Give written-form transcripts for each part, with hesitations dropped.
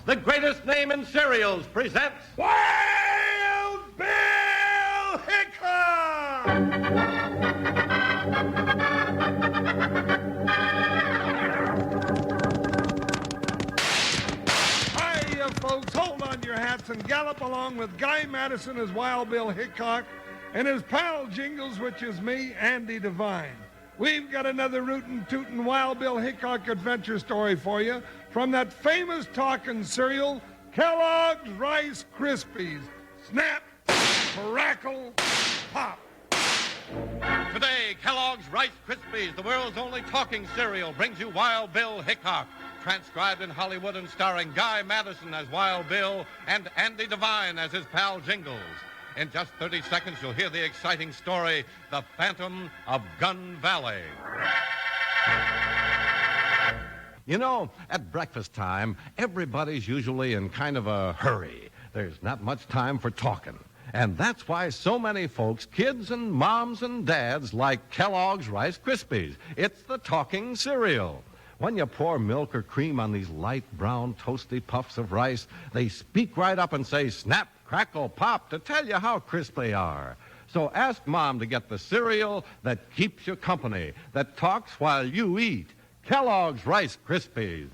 the greatest name in cereals, presents Wild Bill Hickok! Hiya, folks. Hold on your hats and gallop along with Guy Madison as Wild Bill Hickok and his pal Jingles, which is me, Andy Devine. We've got another rootin' tootin' Wild Bill Hickok adventure story for you from that famous talking cereal, Kellogg's Rice Krispies. Snap, crackle, pop. Today, Kellogg's Rice Krispies, the world's only talking cereal, brings you Wild Bill Hickok, transcribed in Hollywood and starring Guy Madison as Wild Bill and Andy Devine as his pal Jingles. In just 30 seconds, you'll hear the exciting story, The Phantom of Gun Valley. You know, at breakfast time, everybody's usually in kind of a hurry. There's not much time for talking. And that's why so many folks, kids and moms and dads, like Kellogg's Rice Krispies. It's the talking cereal. When you pour milk or cream on these light brown toasty puffs of rice, they speak right up and say, snap, crackle, pop, to tell you how crisp they are. So ask Mom to get the cereal that keeps you company, that talks while you eat. Kellogg's Rice Krispies.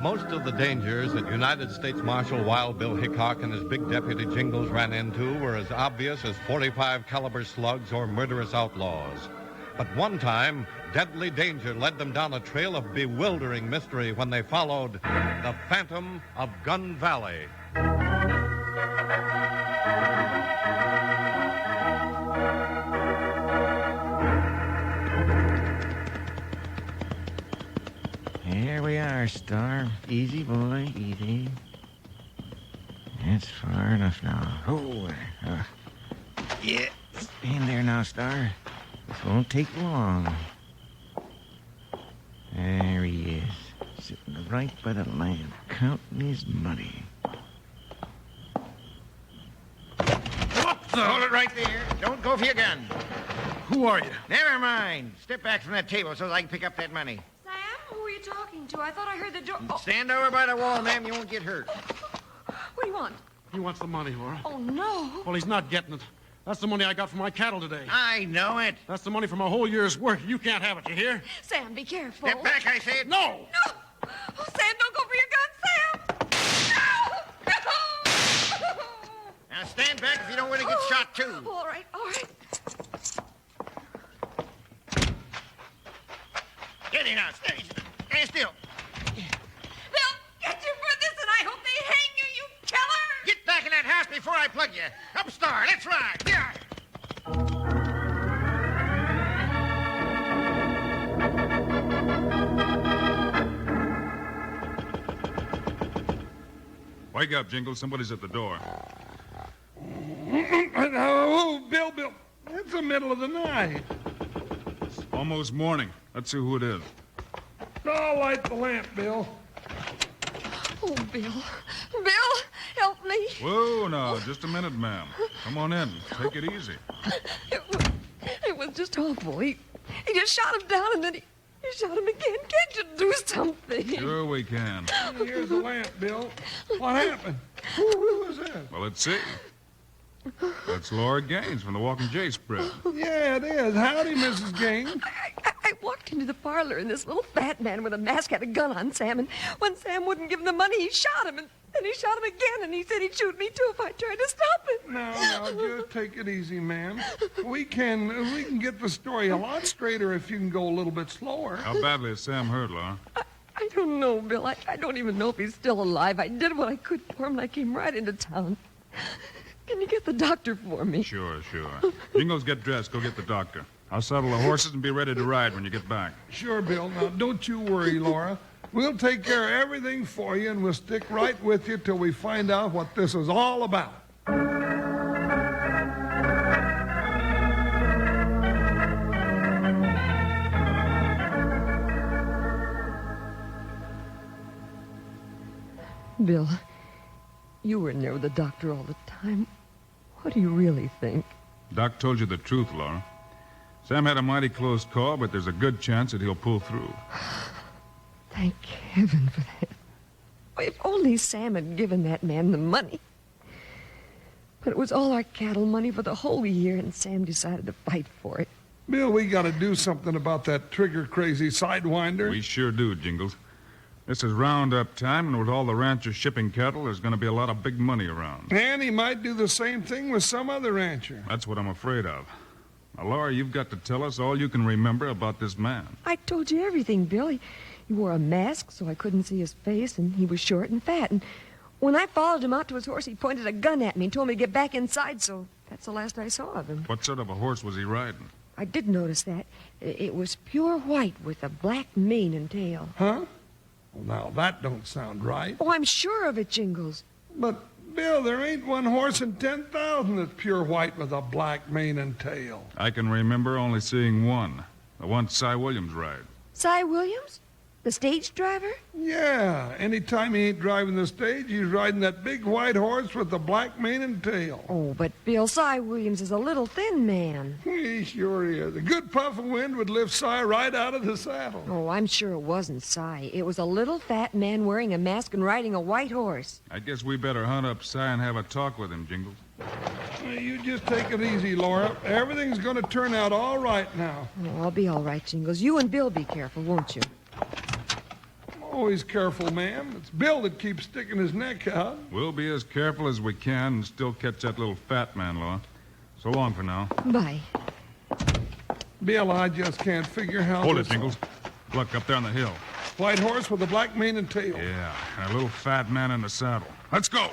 Most of the dangers that United States Marshal Wild Bill Hickok and his big deputy Jingles ran into were as obvious as .45 caliber slugs or murderous outlaws. But one time, deadly danger led them down a trail of bewildering mystery when they followed the Phantom of Gun Valley. Here we are, Star. Easy, boy, easy. That's far enough now. Oh, yeah. In there now, Star. This won't take long. There he is, sitting right by the lamp, counting his money. Hold it right there. Don't go for your gun. Who are you? Never mind. Step back from that table so I can pick up that money. Sam, who are you talking to? I thought I heard the door. Oh. Stand over by the wall, ma'am. You won't get hurt. What do you want? He wants the money, Laura. Oh, no. Well, he's not getting it. That's the money I got from my cattle today. I know it. That's the money from a whole year's work. You can't have it, you hear? Sam, be careful. Step back, I said. No! No! Oh, Sam, don't go for your gun, Sam! No! No! Now stand back if you don't want to get shot, too. All right, all right. Steady now, steady. Stand still. They'll get you for this, and I hope they hang you, you killer! Get back in that house before I plug you. Up, Star. Let's ride. Yeah. Wake up, Jingles. Somebody's at the door. Oh, Bill. It's the middle of the night. It's almost morning. Let's see who it is. I'll light the lamp, Bill. Oh, Bill. Bill, help me. Whoa, now, just a minute, ma'am. Come on in. Take it easy. It was just awful. He just shot him down, and then he shot him again. Can't you do something? Sure we can. Here's the lamp, Bill. What happened? Who was that? Well, let's see. That's Laura Gaines from the Walking J spread. Yeah, it is. Howdy, Mrs. Gaines. I walked into the parlor, and this little fat man with a mask had a gun on Sam, and when Sam wouldn't give him the money, he shot him, and then he shot him again, and he said he'd shoot me, too, if I tried to stop him. Now, just take it easy, ma'am. We can get the story a lot straighter if you can go a little bit slower. How badly is Sam hurt, Laura? I don't know, Bill. I don't even know if he's still alive. I did what I could for him, and I came right into town. Can you get the doctor for me? Sure. Jingles, get dressed. Go get the doctor. I'll saddle the horses and be ready to ride when you get back. Sure, Bill. Now, don't you worry, Laura. We'll take care of everything for you, and we'll stick right with you till we find out what this is all about. Bill, you were near the doctor all the time. What do you really think? Doc told you the truth, Laura. Sam had a mighty close call, but there's a good chance that he'll pull through. Thank heaven for that. If only Sam had given that man the money. But it was all our cattle money for the whole year, and Sam decided to fight for it. Bill, we got to do something about that trigger-crazy sidewinder. We sure do, Jingles. This is roundup time, and with all the ranchers shipping cattle, there's going to be a lot of big money around. And he might do the same thing with some other rancher. That's what I'm afraid of. Now, Laura, you've got to tell us all you can remember about this man. I told you everything, Bill. He wore a mask so I couldn't see his face, and he was short and fat. And when I followed him out to his horse, he pointed a gun at me and told me to get back inside, so that's the last I saw of him. What sort of a horse was he riding? I did notice that. It was pure white with a black mane and tail. Huh? Well, now, that don't sound right. Oh, I'm sure of it, Jingles. But, Bill, there ain't one horse in 10,000 that's pure white with a black mane and tail. I can remember only seeing one. The one Cy Williams ride. Cy Williams? The stage driver? Yeah, anytime he ain't driving the stage, he's riding that big white horse with the black mane and tail. Oh, but Bill, Cy Williams is a little thin man. He sure is. A good puff of wind would lift Cy right out of the saddle. Oh, I'm sure it wasn't Cy. It was a little fat man wearing a mask and riding a white horse. I guess we better hunt up Cy and have a talk with him, Jingles. You just take it easy, Laura. Everything's going to turn out all right now. Oh, I'll be all right, Jingles. You and Bill be careful, won't you? Always careful, ma'am. It's Bill that keeps sticking his neck out. We'll be as careful as we can and still catch that little fat man, Laura. So long for now. Bye. Bill, I just can't figure how Hold it, this... Jingles. Look, up there on the hill. White horse with a black mane and tail. Yeah, and a little fat man in the saddle. Let's go.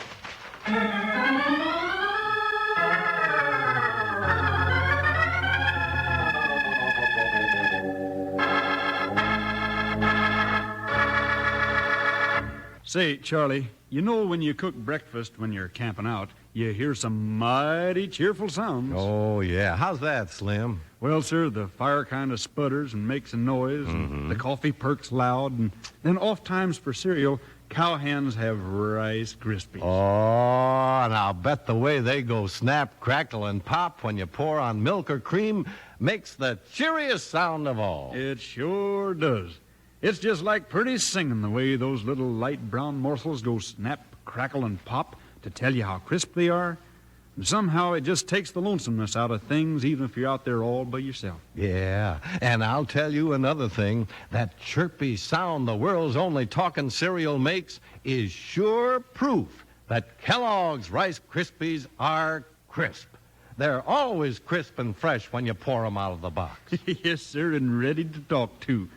Say, Charlie, you know when you cook breakfast when you're camping out, you hear some mighty cheerful sounds. Oh, yeah. How's that, Slim? Well, sir, the fire kind of sputters and makes a noise, and the coffee perks loud, and then oft times for cereal, cowhens have Rice Krispies. Oh, and I'll bet the way they go snap, crackle, and pop when you pour on milk or cream makes the cheeriest sound of all. It sure does. It's just like pretty singing the way those little light brown morsels go snap, crackle, and pop to tell you how crisp they are. And somehow it just takes the lonesomeness out of things, even if you're out there all by yourself. Yeah, and I'll tell you another thing. That chirpy sound the world's only talking cereal makes is sure proof that Kellogg's Rice Krispies are crisp. They're always crisp and fresh when you pour them out of the box. Yes, sir, and ready to talk, too.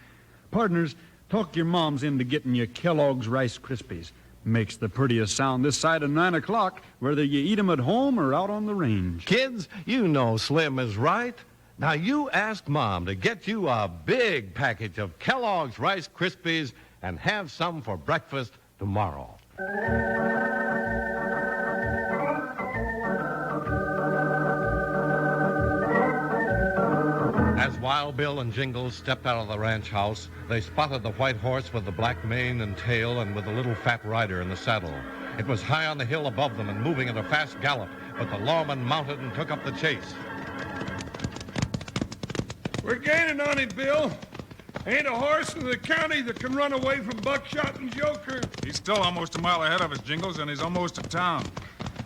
Partners, talk your moms into getting you Kellogg's Rice Krispies. Makes the prettiest sound this side of 9 o'clock, whether you eat 'em at home or out on the range. Kids, you know Slim is right. Now you ask Mom to get you a big package of Kellogg's Rice Krispies and have some for breakfast tomorrow. As Wild Bill and Jingles stepped out of the ranch house, they spotted the white horse with the black mane and tail and with the little fat rider in the saddle. It was high on the hill above them and moving at a fast gallop, but the lawman mounted and took up the chase. We're gaining on him, Bill. Ain't a horse in the county that can run away from Buckshot and Joker. He's still almost a mile ahead of us, Jingles, and he's almost to town.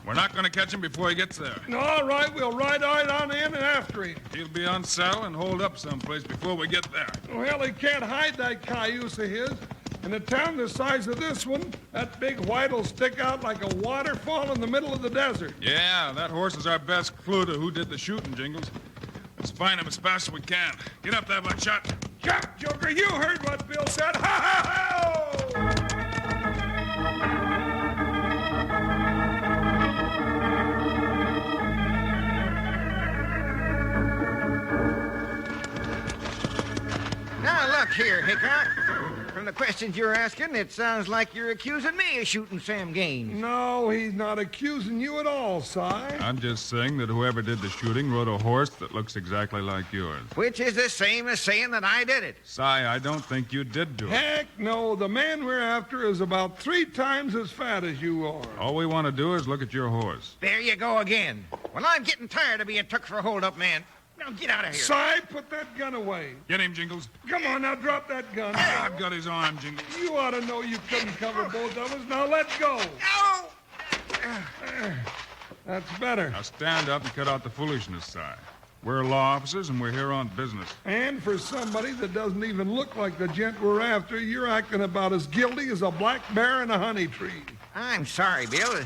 We're not going to catch him before he gets there. All right, we'll ride right on in and after him. He'll be on saddle and hold up someplace before we get there. Well, he can't hide that cayuse of his. In a town the size of this one, that big white will stick out like a waterfall in the middle of the desert. Yeah, that horse is our best clue to who did the shooting, Jingles. Let's find him as fast as we can. Get up there, Buckshot. Shut, Joker, you heard what Bill said. Ha, ha, ha! Now, look here, Hickok. From the questions you're asking, it sounds like you're accusing me of shooting Sam Gaines. No, he's not accusing you at all, Si. I'm just saying that whoever did the shooting rode a horse that looks exactly like yours. Which is the same as saying that I did it. Si, I don't think you did do it. Heck no, the man we're after is about 3 times as fat as you are. All we want to do is look at your horse. There you go again. Well, I'm getting tired of being took for a hold-up man. Now get out of here. Si, put that gun away. Get him, Jingles. Come on, now drop that gun. I've got his arm, Jingles. You ought to know you couldn't cover both of us. Now let go. No! That's better. Now stand up and cut out the foolishness, Si. We're law officers, and we're here on business. And for somebody that doesn't even look like the gent we're after, you're acting about as guilty as a black bear in a honey tree. I'm sorry, Bill.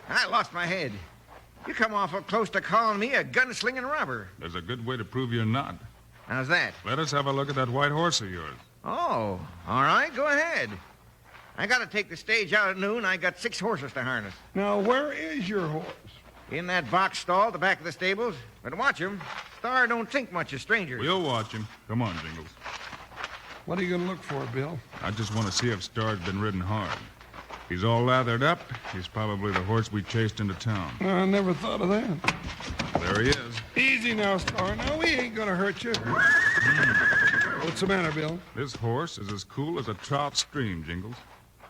I lost my head. You come awful close to calling me a gunslinging robber. There's a good way to prove you're not. How's that? Let us have a look at that white horse of yours. Oh, all right, go ahead. I gotta take the stage out at noon. I got 6 horses to harness. Now, where is your horse? In that box stall at the back of the stables. But watch him. Star don't think much of strangers. We'll watch him. Come on, Jingles. What are you going to look for, Bill? I just want to see if Star's been ridden hard. If he's all lathered up, he's probably the horse we chased into town. I never thought of that. There he is. Easy now, Star. Now, we ain't going to hurt you. What's the matter, Bill? This horse is as cool as a trout stream, Jingles.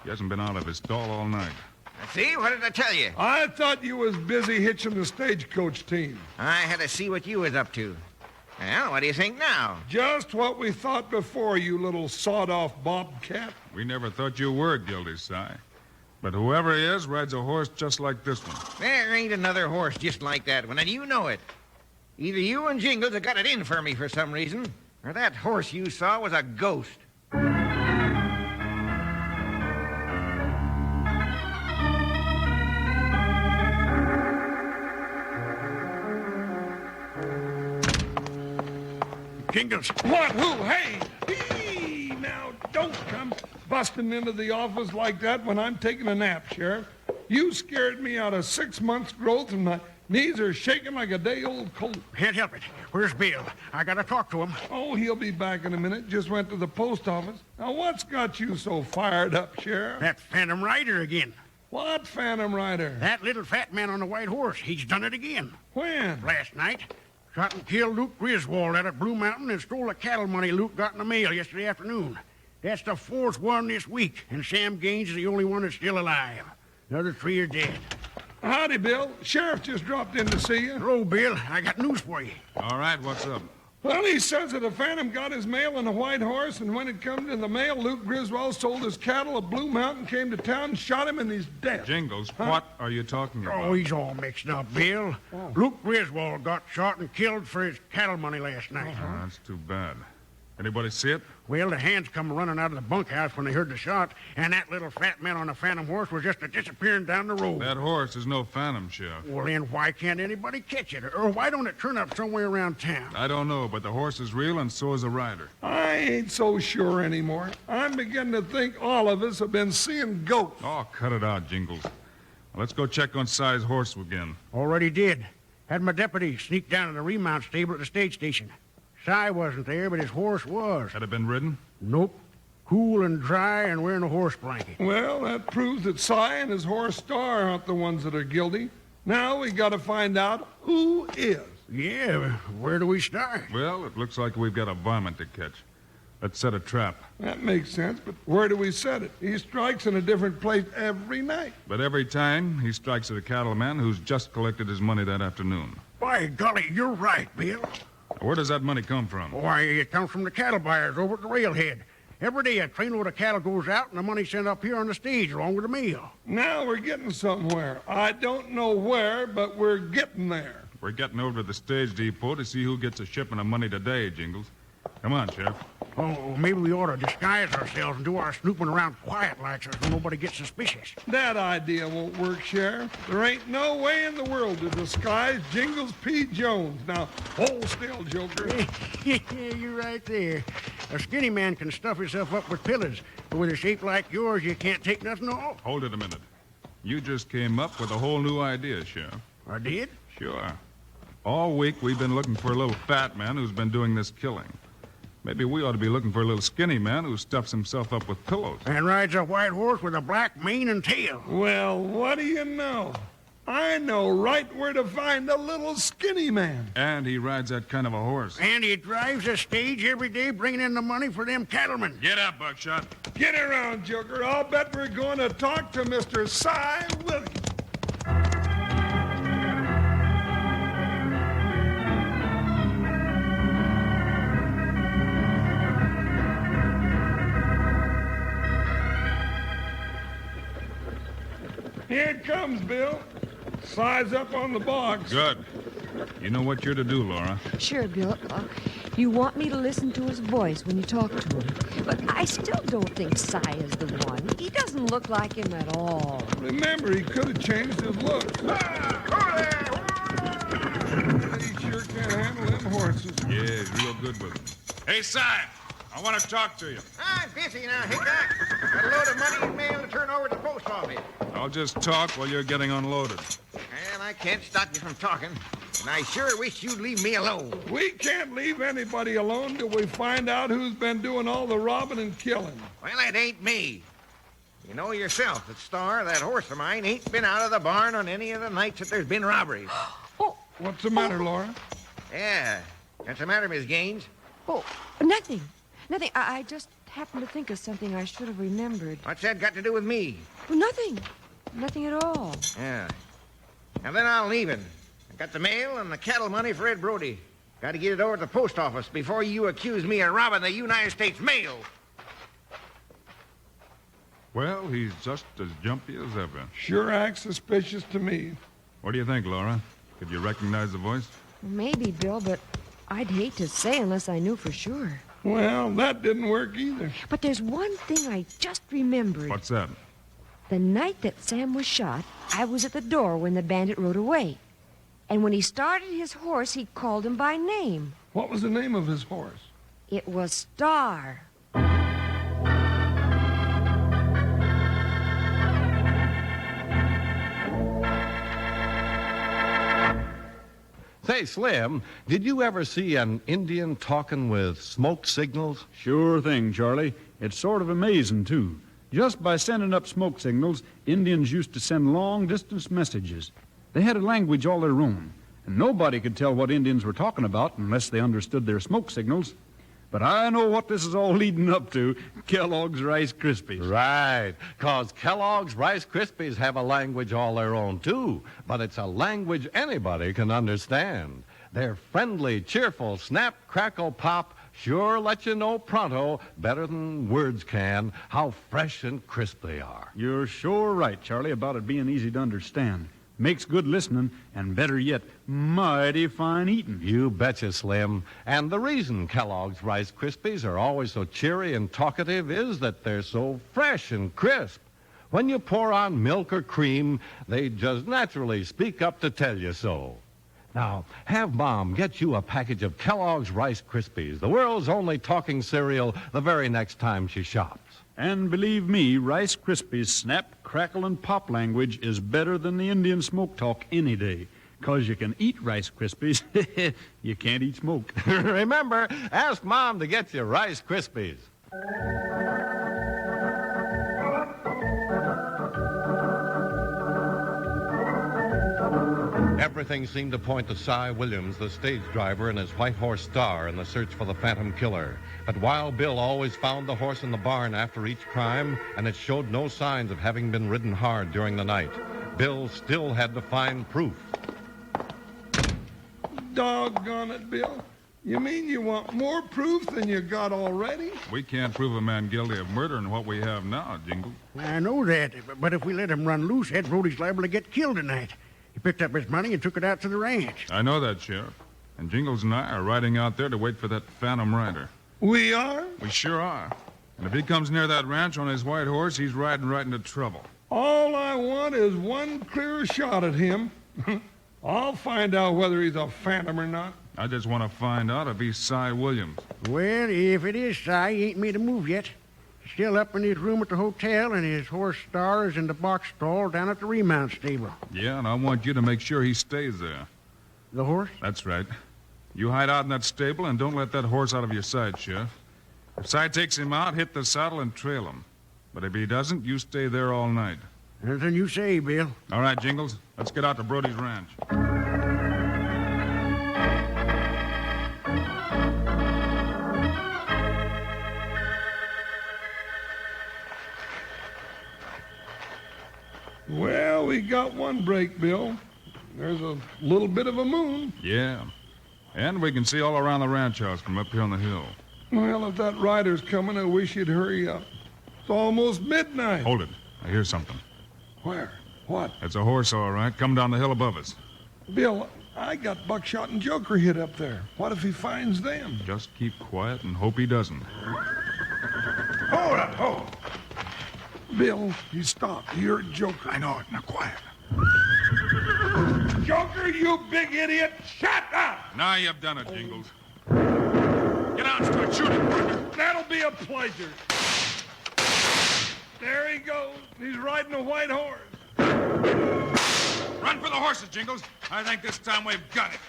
He hasn't been out of his stall all night. See, what did I tell you? I thought you was busy hitching the stagecoach team. I had to see what you was up to. Well, what do you think now? Just what we thought before, you little sawed-off bobcat. We never thought you were guilty, Si. But whoever he is rides a horse just like this one. There ain't another horse just like that one, and you know it. Either you and Jingles have got it in for me for some reason, or that horse you saw was a ghost. Jingles. What? Who? Hey! Now, don't come busting into the office like that when I'm taking a nap, Sheriff. You scared me out of 6 months' growth, and my knees are shaking like a day-old colt. Can't help it. Where's Bill? I gotta talk to him. Oh, he'll be back in a minute. Just went to the post office. Now, what's got you so fired up, Sheriff? That Phantom Rider again. What Phantom Rider? That little fat man on the white horse. He's done it again. When? Last night. Shot and killed Luke Griswold out at Blue Mountain and stole the cattle money Luke got in the mail yesterday afternoon. That's the 4th one this week, and Sam Gaines is the only one that's still alive. The other 3 are dead. Howdy, Bill. Sheriff just dropped in to see you. Hello, Bill. I got news for you. All right, what's up? Well, he says that a Phantom got his mail on a white horse, and when it come in the mail, Luke Griswold sold his cattle at Blue Mountain, came to town, shot him, and he's dead. Jingles, what are you talking about? Oh, he's all mixed up, Bill. Luke Griswold got shot and killed for his cattle money last night. Oh, that's too bad. Anybody see it? Well, the hands come running out of the bunkhouse when they heard the shot, and that little fat man on the Phantom horse was just disappearing down the road. That horse is no Phantom, Sheriff. Well, then why can't anybody catch it? Or why don't it turn up somewhere around town? I don't know, but the horse is real, and so is the rider. I ain't so sure anymore. I'm beginning to think all of us have been seeing ghosts. Oh, cut it out, Jingles. Now, let's go check on Si's horse again. Already did. Had my deputy sneak down to the remount stable at the stage station. Si wasn't there, but his horse was. Had it been ridden? Nope. Cool and dry and wearing a horse blanket. Well, that proves that Si and his horse Star aren't the ones that are guilty. Now we got to find out who is. Yeah, where do we start? Well, it looks like we've got a varmint to catch. Let's set a trap. That makes sense, but where do we set it? He strikes in a different place every night. But every time, he strikes at a cattleman who's just collected his money that afternoon. By golly, you're right, Bill. Where does that money come from? Why, it comes from the cattle buyers over at the railhead. Every day a trainload of cattle goes out and the money's sent up here on the stage along with the meal. Now we're getting somewhere. I don't know where, but we're getting there. We're getting over to the stage depot to see who gets a shipment of money today, Jingles. Come on, Sheriff. Oh, maybe we ought to disguise ourselves and do our snooping around quiet like so nobody gets suspicious. That idea won't work, Sheriff. There ain't no way in the world to disguise Jingles P. Jones. Now, hold still, Joker. You're right there. A skinny man can stuff himself up with pillows, but with a shape like yours, you can't take nothing off. Hold it a minute. You just came up with a whole new idea, Sheriff. I did? Sure. All week we've been looking for a little fat man who's been doing this killing. Maybe we ought to be looking for a little skinny man who stuffs himself up with pillows. And rides a white horse with a black mane and tail. Well, what do you know? I know right where to find a little skinny man. And he rides that kind of a horse. And he drives a stage every day bringing in the money for them cattlemen. Get up, Buckshot. Get around, Joker. I'll bet we're going to talk to Mr. Cy Williams. Here it comes, Bill. Size up on the box. Good. You know what you're to do, Laura. Sure, Bill. You want me to listen to his voice when you talk to him. But I still don't think Si is the one. He doesn't look like him at all. Remember, he could have changed his looks. He sure can't handle them horses. Yeah, he's real good with them. Hey, Si, I want to talk to you. I'm busy now, Hickok. Got a load of money and mail to turn over to the post office. I'll just talk while you're getting unloaded. And I can't stop you from talking. And I sure wish you'd leave me alone. We can't leave anybody alone till we find out who's been doing all the robbing and killing. Well, it ain't me. You know yourself that Star, that horse of mine, ain't been out of the barn on any of the nights that there's been robberies. What's the matter, Laura? Yeah. What's the matter, Miss Gaines? Oh, nothing. Nothing. I just happened to think of something I should have remembered. What's that got to do with me? Well, nothing. Nothing at all. Yeah. Now then I'll leave him. I got the mail and the cattle money for Ed Brody. Got to get it over to the post office before you accuse me of robbing the United States mail. Well, he's just as jumpy as ever. Sure acts suspicious to me. What do you think, Laura? Could you recognize the voice? Maybe, Bill, but I'd hate to say unless I knew for sure. Well, that didn't work either. But there's one thing I just remembered. What's that? The night that Sam was shot, I was at the door when the bandit rode away. And when he started his horse, he called him by name. What was the name of his horse? It was Star. Say, Slim, did you ever see an Indian talking with smoke signals? Sure thing, Charlie. It's sort of amazing, too. Just by sending up smoke signals, Indians used to send long-distance messages. They had a language all their own, and nobody could tell what Indians were talking about unless they understood their smoke signals. But I know what this is all leading up to. Kellogg's Rice Krispies. Right, 'cause Kellogg's Rice Krispies have a language all their own, too. But it's a language anybody can understand. Their friendly, cheerful snap, crackle, pop sure let you know pronto, better than words can, how fresh and crisp they are. You're sure right, Charlie, about it being easy to understand. Makes good listening, and better yet, mighty fine eating. You betcha, Slim. And the reason Kellogg's Rice Krispies are always so cheery and talkative is that they're so fresh and crisp. When you pour on milk or cream, they just naturally speak up to tell you so. Now, have Mom get you a package of Kellogg's Rice Krispies, the world's only talking cereal, the very next time she shops. And believe me, Rice Krispies' snap, crackle, and pop language is better than the Indian smoke talk any day. 'Cause you can eat Rice Krispies, you can't eat smoke. Remember, ask Mom to get you Rice Krispies. Everything seemed to point to Cy Williams, the stage driver, and his white horse Star in the search for the Phantom Killer. But Wild Bill always found the horse in the barn after each crime, and it showed no signs of having been ridden hard during the night. Bill still had to find proof. Doggone it, Bill. You mean you want more proof than you got already? We can't prove a man guilty of murder in what we have now, Jingle. I know that, but if we let him run loose, Ed Brody's liable to get killed tonight. He picked up his money and took it out to the ranch. I know that, Sheriff. And Jingles and I are riding out there to wait for that Phantom Rider. We are? We sure are. And if he comes near that ranch on his white horse, he's riding right into trouble. All I want is one clear shot at him. I'll find out whether he's a phantom or not. I just want to find out if he's Cy Williams. Well, if it is Si, he ain't made a move yet. He's still up in his room at the hotel, and his horse Star is in the box stall down at the remount stable. Yeah, and I want you to make sure he stays there. The horse? That's right. You hide out in that stable and don't let that horse out of your sight, Sheriff. If Cy takes him out, hit the saddle and trail him. But if he doesn't, you stay there all night. Anything you say, Bill. All right, Jingles. Let's get out to Brody's ranch. Well, we got one break, Bill. There's a little bit of a moon. Yeah. And we can see all around the ranch house from up here on the hill. Well, if that rider's coming, I wish he'd hurry up. It's almost midnight. Hold it. I hear something. Where? What? That's a horse, all right. Come down the hill above us. Bill, I got Buckshot and Joker hid up there. What if he finds them? Just keep quiet and hope he doesn't. Hold up, hold. Bill, he stopped. He heard Joker. I know it. Now, quiet. Joker, you big idiot! Shut up! Now you've done it, Jingles. Get on, start shooting. That'll be a pleasure. There he goes. He's riding a white horse. Run for the horses, Jingles. I think this time we've got it.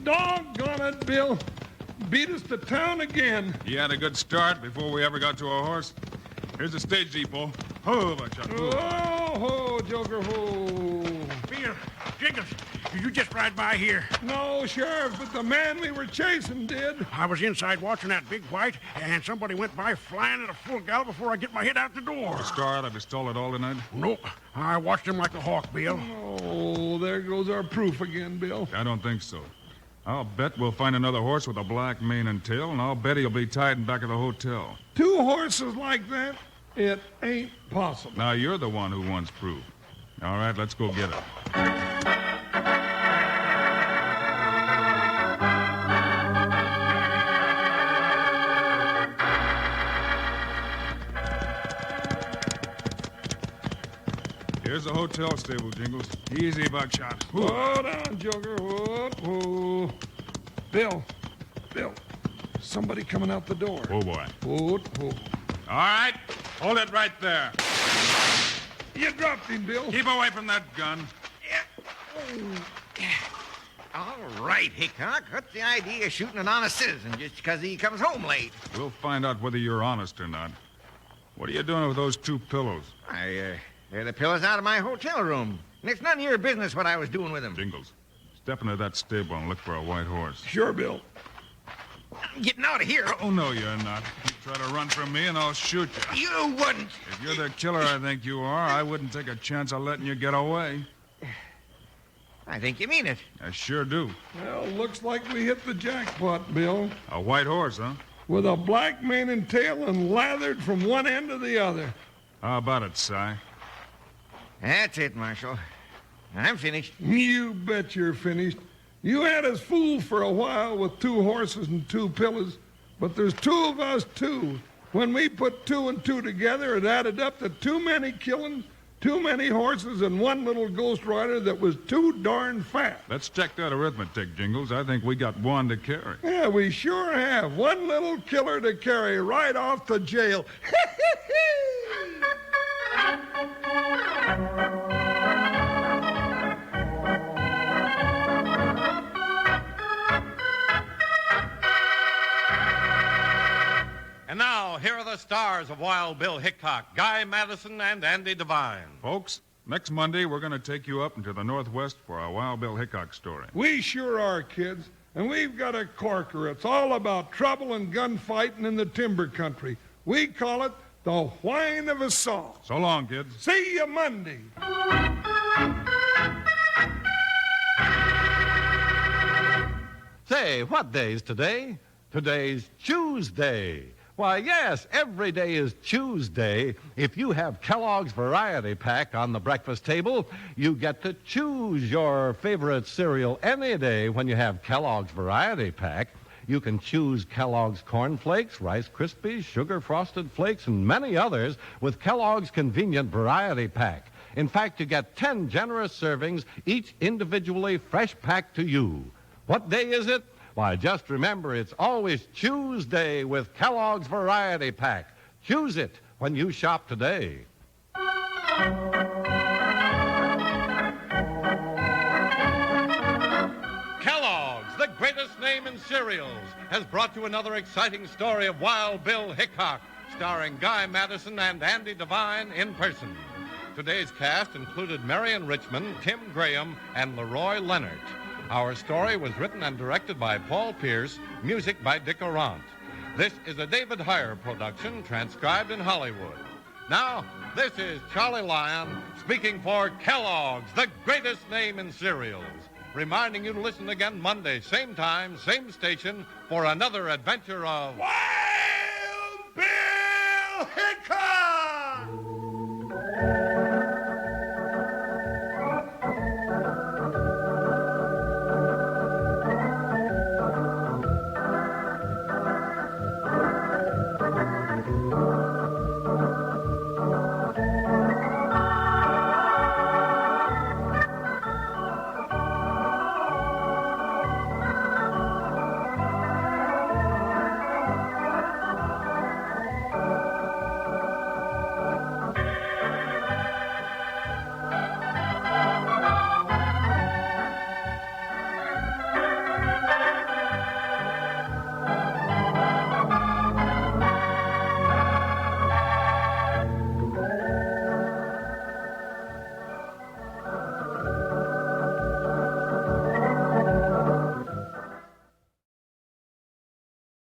Doggone it, Bill. Beat us to town again. He had a good start before we ever got to a horse. Here's the stage depot. Ho, Buckshot. Ho. Oh, ho, Joker, ho. Bill, Jingles, did you just ride by here? No, Sheriff, but the man we were chasing did. I was inside watching that big white, and somebody went by flying at a full gallop before I get my head out the door. Star out of his stall at all tonight? Nope. I watched him like a hawk, Bill. Oh, there goes our proof again, Bill. I don't think so. I'll bet we'll find another horse with a black mane and tail, and I'll bet he'll be tied in back of the hotel. 2 horses like that? It ain't possible. Now, you're the one who wants proof. All right, let's go get it. Here's the hotel stable, Jingles. Easy, Buckshot. Whew. Hold on, Joker. Whoa, whoa. Bill, somebody coming out the door. Oh, boy. Whoa, whoa. All right, hold it right there. You dropped him, Bill. Keep away from that gun. All right, Hickok. What's the idea of shooting an honest citizen just because he comes home late? We'll find out whether you're honest or not. What are you doing with those 2 pillows? They're the pillows out of my hotel room. And it's none of your business what I was doing with them. Jingles, step into that stable and look for a white horse. Sure, Bill. I'm getting out of here. Oh, no, you're not. You try to run from me and I'll shoot you. You wouldn't. If you're the killer I think you are, I wouldn't take a chance of letting you get away. I think you mean it. I sure do. Well, looks like we hit the jackpot, Bill. A white horse, huh? With a black mane and tail and lathered from one end to the other. How about it, Si? That's it, Marshal. I'm finished. You bet you're finished. You had us fooled for a while with 2 horses and 2 pillows, but there's 2 of us, too. When we put 2 and 2 together, it added up to too many killing, too many horses, and one little ghost rider that was too darn fat. Let's check that arithmetic, Jingles. I think we got 1 to carry. Yeah, we sure have. One little killer to carry right off to jail. And now, here are the stars of Wild Bill Hickok, Guy Madison, and Andy Devine. Folks, next Monday we're going to take you up into the Northwest for a Wild Bill Hickok story. We sure are, kids. And we've got a corker. It's all about trouble and gunfighting in the timber country. We call it the Whine of Assault. So long, kids. See you Monday. Say, what day's today? Today's Tuesday. Why, yes, every day is Tuesday. If you have Kellogg's Variety Pack on the breakfast table, you get to choose your favorite cereal any day when you have Kellogg's Variety Pack. You can choose Kellogg's Corn Flakes, Rice Krispies, Sugar Frosted Flakes, and many others with Kellogg's convenient Variety Pack. In fact, you get 10 generous servings, each individually fresh packed to you. What day is it? Why, just remember, it's always Tuesday with Kellogg's Variety Pack. Choose it when you shop today. Kellogg's, the greatest name in cereals, has brought you another exciting story of Wild Bill Hickok, starring Guy Madison and Andy Devine in person. Today's cast included Marion Richmond, Tim Graham, and Leroy Leonard. Our story was written and directed by Paul Pierce, music by Dick Arant. This is a David Heyer production, transcribed in Hollywood. Now, this is Charlie Lyon speaking for Kellogg's, the greatest name in cereals. Reminding you to listen again Monday, same time, same station, for another adventure of Wild Bill Hickok!